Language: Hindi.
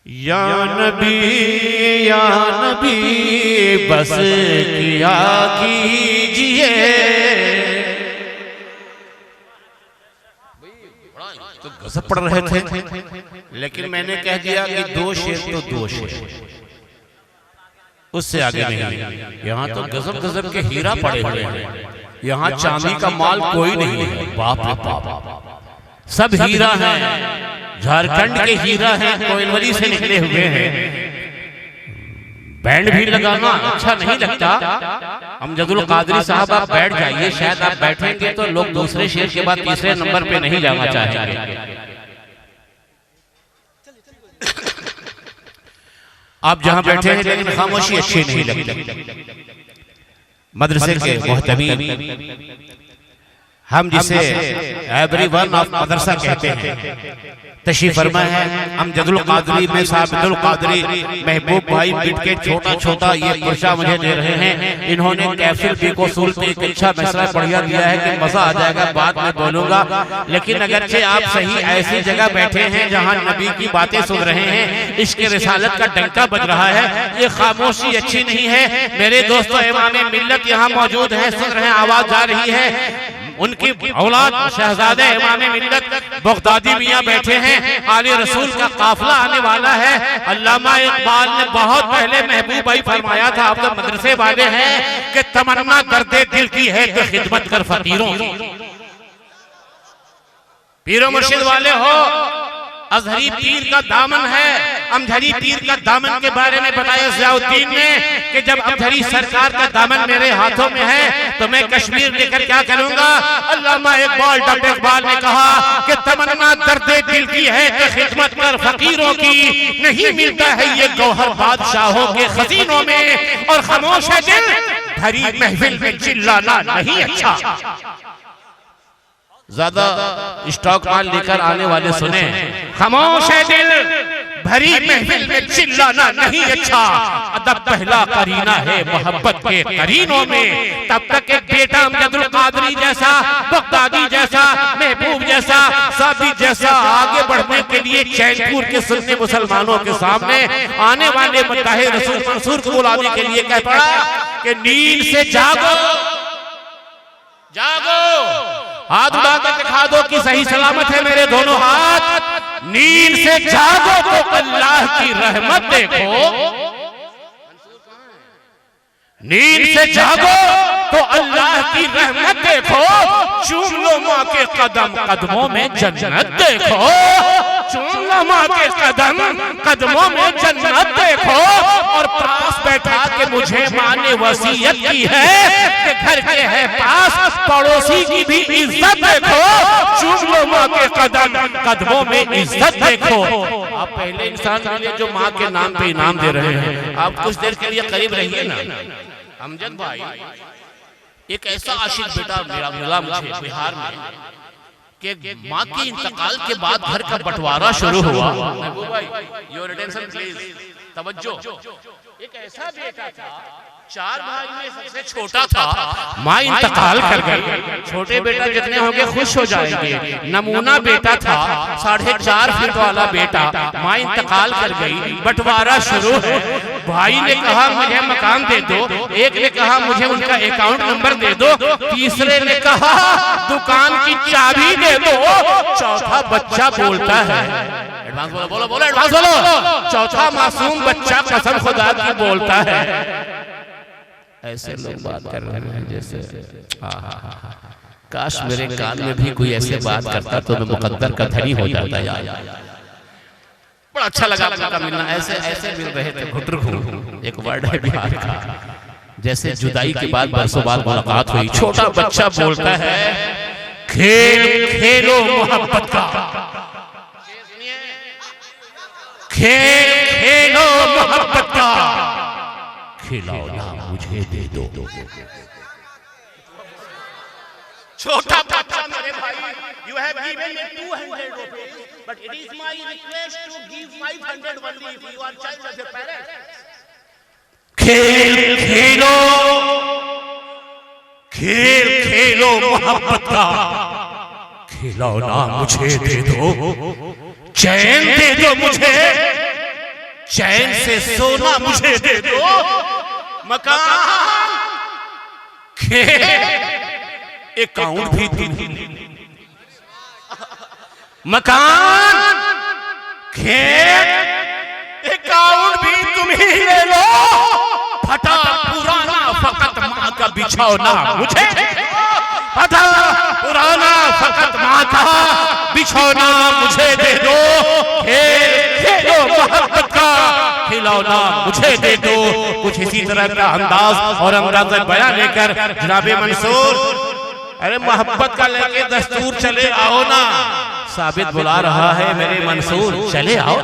या नबी बस किया कीजिए। तो गजब पढ़ रहे थे, लेकिन मैंने कह दिया कि दो शेर तो दो शेर, उससे आगे नहीं। यहाँ तो गजब गजब के हीरा पड़े हुए हैं, यहाँ चांदी का माल कोई नहीं है। बाप रे बाप, सब हीरा हैं, झारखंड के हीरा हैं, कोयलवरी से निकले हुए हैं। बैंड भी लगाना अच्छा नहीं लगता। अमजदुल कादरी साहब आप बैठ जाइए, शायद आप बैठेंगे तो लोग दूसरे शेर के बाद तीसरे नंबर पे नहीं जाना चाहेंगे। आप जहां बैठे हैं लेकिन खामोशी अच्छी नहीं लगती। मदरसे के मोहतमीम, हम जिसे एवरीवन ऑफ मदरसा कहते हैं, तशरीफ फरमा है अमजदुल कादरी में साबिदुल कादरी महबूब भाई मिट के छोटा छोटा ये पुरशा मुझे दे रहे हैं। इन्होंने कैफिल भी को सूल पे एक अच्छा मसला बढ़िया दिया है कि मजा आ जाएगा, बाद में बोलूंगा। लेकिन अगरचे आप सही ऐसी जगह बैठे हैं जहां नबी की बातें सुन रहे हैं, इश्क रिसालत का डंका बज रहा है, ये खामोशी अच्छी नहीं है। मेरे दोस्तों, इमाम मिल्लत यहाँ मौजूद है, सुन रहे हैं, आवाज जा रही है। उनकी औलाद शहजादे इमाम मिल्लत बगदादी मियां बैठे हैं। आले रसूल का काफिला आने वाला है। अल्लामा इकबाल ने बहुत पहले महबूब भाई फरमाया था, आप तो मदरसे वाले हैं, कि तमन्ना दर्दे दिल की है तो खिदमत कर फकीरों की। पीरो मुर्शिद वाले हो, अजहरी पीर का दामन है। अमजहरी पीर का दामन के बारे में बताया ज़ियाउद्दीन ने कि जब अमजहरी सरकार का दामन मेरे हाथों में है तो मैं कश्मीर लेकर क्या करूंगा। अल्लामा इकबाल, डॉक्टर इकबाल ने कहा कि तमन्ना दर्दे दिल की है कि खिदमत कर फकीरों की, नहीं मिलता है ये गौहर बादशाहों के खजीनों में, और खामोश है दिल, भरी महफिल में चिल्लाना नहीं अच्छा। ज्यादा स्टॉक माल लेकर आने वाले सुने, खामोश है दिल, भरी महफिल में चिल्लाना नहीं अच्छा। अदब पहला करीना है मोहब्बत के करीनों में। तब तक एक बेटा अमजदुल कादरी जैसा, बगदादी जैसा, महबूब जैसा, सादी जैसा आगे बढ़ने के लिए चैनपुर के सुन्नी मुसलमानों के सामने आने वाले मुत्ताहिद रसूल मंसूर को बुलाने के लिए कह पड़ा कि नींद से जागो, जागो, हाथ उठा कर दिखा दो कि सही सलामत है मेरे दोनों हाथ। नींद से जागो तो अल्लाह की रहमत देखो, नींद से जागो तो अल्लाह की रहमत देखो। चूम लो माँ के कदम, कदमों में जन्नत देखो। चूम लो माँ के कदम, कदमों में जन्नत देखो। और पास बैठा के मुझे माँ ने वसीयत की है कि घर के है पास, पड़ोसी की भी इज्जत देखो। चूम लो माँ के कदम, कदमों में इज्जत देखो। आप पहले इंसान के लिए जो माँ के नाम पे इनाम दे रहे हैं, आप कुछ देर के लिए करीब रहिए ना। अमजद भाई, एक ऐसा आशिक बेटा मेरा मिला मुझे बिहार में कि माँ के इंतकाल के बाद घर का बंटवारा शुरू हुआ। महबूब भाई, योर अटेंशन प्लीज, तवज्जो। एक ऐसा बेटा था, 4 भाई में सबसे छोटा था, माँ इंतकाल कर गई। छोटे बेटा जितने होंगे खुश हो जाएंगे। नमूना बेटा था, 4.5 फीट वाला बेटा, माँ इंतकाल कर गई। बंटवारा शुरू है। भाई ने कहा मुझे मकान दे दो, एक ने कहा मुझे उनका अकाउंट नंबर दे दो, तीसरे ने कहा दुकान की चाबी दे दो, चौथा बच्चा बोलता है, एडवांस बोलो बोलो बोलो, एडवांस बोलो, चौथा मासूम बच्चा कसम खुदा की बोलता है। ऐसे लोग बात कर रहे हैं जैसे काश मेरे कान में भी कोई ऐसे बात करता तो मैं मुकद्दर का धनी हो जाता यार। बड़ा अच्छा लगा आपका मिलना, ऐसे ऐसे मिल रहे थे। घुटरू एक वर्ड है बिहार का, जैसे जुदाई के बाद बरसों बाद मुलाकात हुई। छोटा बच्चा बोलता है खेल खेलो मोहब्बत का, खेल खेलो मोहब्बत का, खिलौना मुझे दे दो। छोटा बच्चा मेरे भाई, you have given me 200 rupees, but it is my request to give 500 only if you are child of your parents. खेल खेलो, खेल खेलो मोहब्बत का, खिलौना मुझे दे दो, चैन दे दो मुझे, चैन से सोना मुझे दे दो, मकान खेत अकाउंट भी तुम, मकान खेत अकाउंट भी तुम ही ले लो। फटा पुराना फकत माँ का बिछौना मुझे, फटा पुराना फकत माँ का बिछौना मुझे दे दो। खेलो मोहब्बत का खिलौना मुझे दे दो। कुछ इसी तरह का अंदाज और अंदाज बयान लेकर जनाबे मंसूर, अरे मोहब्बत का लेके दस्तूर चले आओ ना। साबित बुला रहा है मेरे मंसूर, चले आओ।